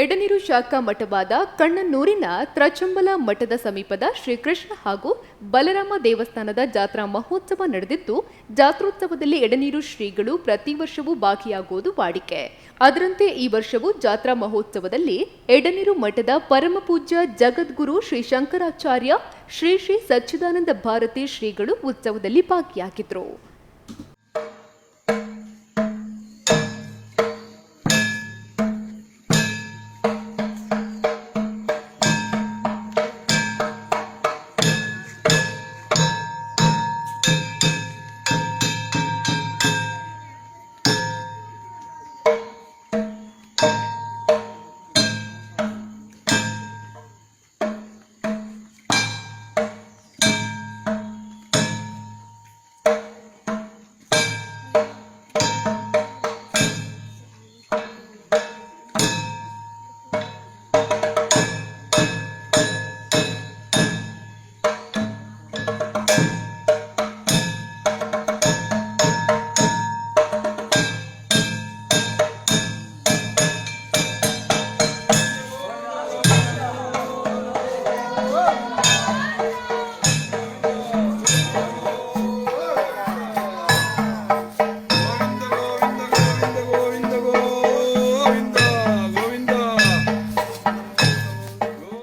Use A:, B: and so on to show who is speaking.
A: ಎಡನೀರು ಶಾಖಾ ಮಠವಾದ ಕಣ್ಣನೂರಿನ ತ್ರಚಂಬಲ ಮಠದ ಸಮೀಪದ ಶ್ರೀಕೃಷ್ಣ ಹಾಗೂ ಬಲರಾಮ ದೇವಸ್ಥಾನದ ಜಾತ್ರಾ ಮಹೋತ್ಸವ ನಡೆದಿದ್ದು, ಜಾತ್ರೋತ್ಸವದಲ್ಲಿ ಎಡನೀರು ಶ್ರೀಗಳು ಪ್ರತಿ ವರ್ಷವೂ ಭಾಗಿಯಾಗುವುದು ವಾಡಿಕೆ. ಅದರಂತೆ ಈ ವರ್ಷವೂ ಜಾತ್ರಾ ಮಹೋತ್ಸವದಲ್ಲಿ ಎಡನೀರು ಮಠದ ಪರಮಪೂಜ್ಯ ಜಗದ್ಗುರು ಶ್ರೀ ಶಂಕರಾಚಾರ್ಯ ಶ್ರೀ ಶ್ರೀ ಸಚ್ಚಿದಾನಂದ ಭಾರತಿ ಶ್ರೀಗಳು ಉತ್ಸವದಲ್ಲಿ ಭಾಗಿಯಾಗಿದ್ದರು.